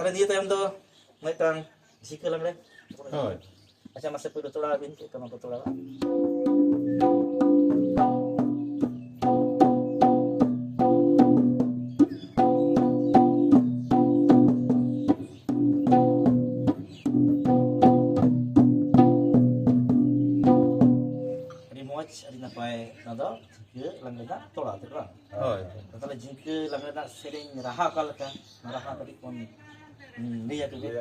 Kalau dia time tu mereka sikit lang deh. Oh. Macam masa pun betul lah bin kita mampu betul lah. Ada napai nado jingke lang nak tolak tu lah. Oh. Kalau jingke lang nak sering raha kalau kan raha tadi pun dia tu dia.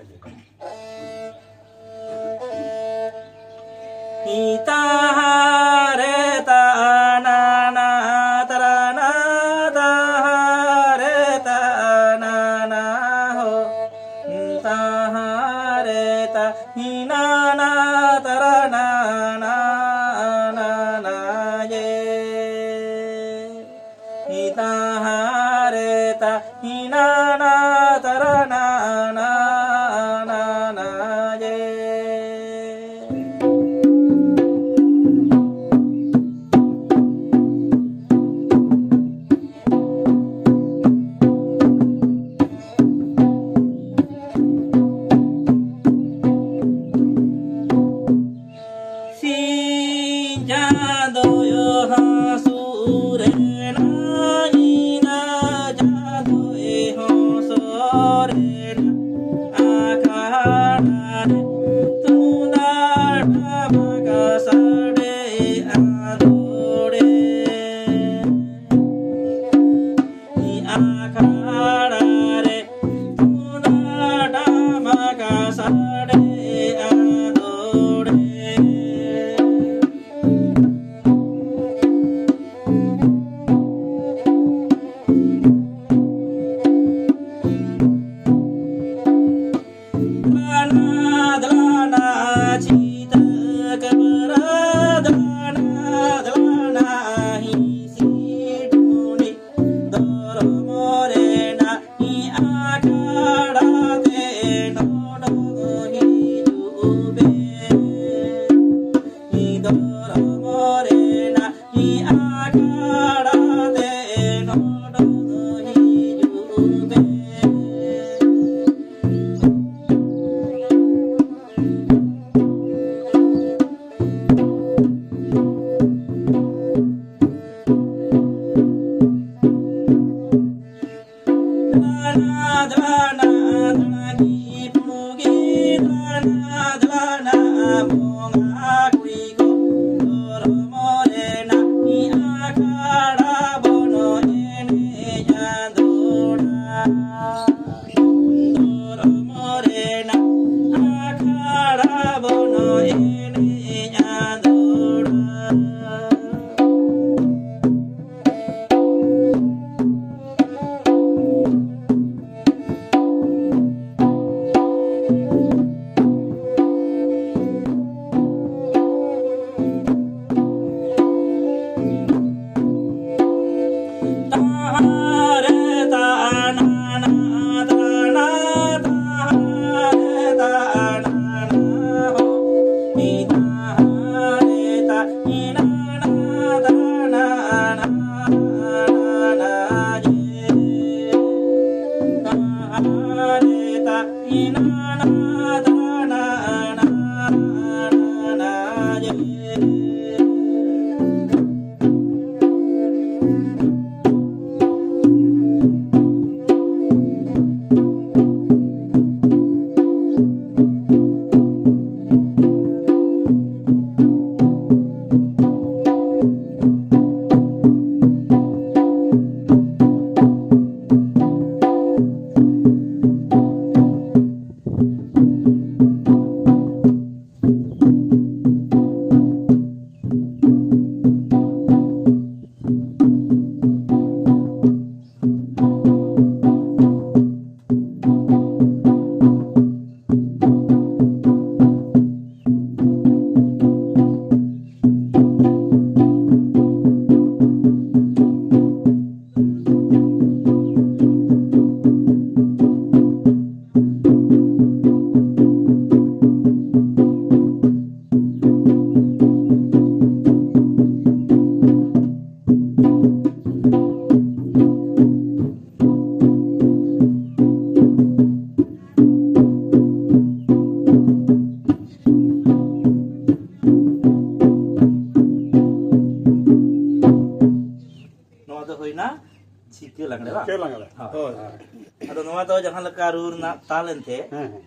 Kita hare ta na na tarana ta hare ta na na ho ta hare ta hina na tarana na na na ye kita hare ta hina na tarana na na na ye. हुईना झिके लांगड़े बा Kaya lang ala. ᱦᱳᱭ ᱟᱫᱚ ᱱᱚᱣᱟ ᱫᱚ ᱡᱟᱦᱟᱸ ᱞᱮᱠᱟ ᱨᱩ ᱨᱮᱱᱟᱜ ᱛᱟᱞ ᱮᱱᱛᱮ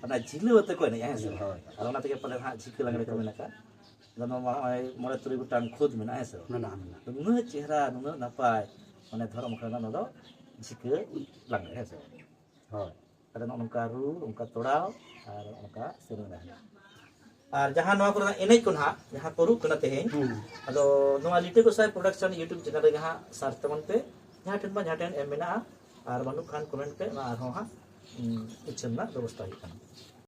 ᱚᱱᱟ ᱡᱷᱤᱞᱟᱹᱣ ᱟᱛᱮ ᱠᱚ ᱮᱱᱮᱡᱼᱟ ᱦᱮᱸ ᱥᱮ ᱟᱫᱚ ᱚᱱᱟ ᱛᱮᱜᱮ ᱯᱟᱞᱮ ᱦᱟᱸᱜ झिके ᱞᱟᱜᱽᱲᱮ ᱠᱚ ᱢᱮᱱ ᱟᱠᱟᱫ ᱟᱫᱚ ᱱᱚᱣᱟ ᱱᱚᱜᱼᱚᱭ 9-3 ᱜᱚᱴᱟᱝ ᱠᱷᱩᱫ ᱢᱮᱱᱟᱜᱼᱟ ᱦᱮᱸ ᱥᱮ Mana mana. ᱱᱩᱱᱟᱹᱜ ᱪᱮᱦᱨᱟ ᱱᱩᱱᱟᱹᱜ ᱱᱟᱯᱟᱭ ᱢᱟᱱᱮ ᱫᱷᱚᱨᱚᱢ ᱟᱠᱷᱲᱟ ᱱᱚᱣᱟ ᱫᱚ ঝिके ᱞᱟᱜᱽᱲᱮ ᱦᱮᱸ ᱥᱮ Hoy. ᱟᱫᱚ ᱱᱚᱝᱠᱟ ᱨᱩ ᱱᱚᱝᱠᱟ ᱛᱚᱲᱟᱣ ᱟᱨ ᱱᱚᱝᱠᱟ ᱥᱮᱨᱮᱧ ᱨᱟᱦᱟ ᱟᱨ ᱡᱟᱦᱟᱸ ᱱᱚᱣᱟ ᱠᱚᱨᱮᱱᱟᱜ ᱮᱱᱮᱡ ᱠᱚ ᱱᱟᱦᱟᱜ ᱡᱟᱦᱟᱸ ᱠᱚ ᱨᱩᱜ ᱠᱟᱱᱟ ᱛᱮᱦᱮᱧ ᱟᱫᱚ ᱱᱚᱣᱟ ᱞᱤᱴᱟᱹ ᱜᱚᱸᱥᱟᱭ ᱯᱨᱚᱰᱟᱠᱥᱚᱱ ᱤᱭᱩᱴᱩᱵ ᱪᱮᱱᱮᱞ ᱨᱮ ᱦᱟᱸᱜ ᱥᱟᱨᱪ ᱛᱟᱵᱚᱱ ᱯᱮ ᱡᱟᱦᱟᱸ ᱴᱷᱮᱱ ᱮᱢ ᱢᱮᱱᱟᱜᱼᱟ ᱟᱨ ᱵᱟᱹᱱᱩᱜ ᱠᱷᱟᱱ ᱠᱚᱢᱮᱱᱴ ᱯᱮ ᱚᱱᱟ ᱟᱨᱦᱚᱸ ᱦᱟᱸᱜ ᱩᱪᱷᱟᱹᱱ ᱨᱮᱱᱟᱜ ᱵᱮᱵᱚᱥᱛᱷᱟ ᱦᱩᱭᱩᱜ ᱠᱟᱱᱟ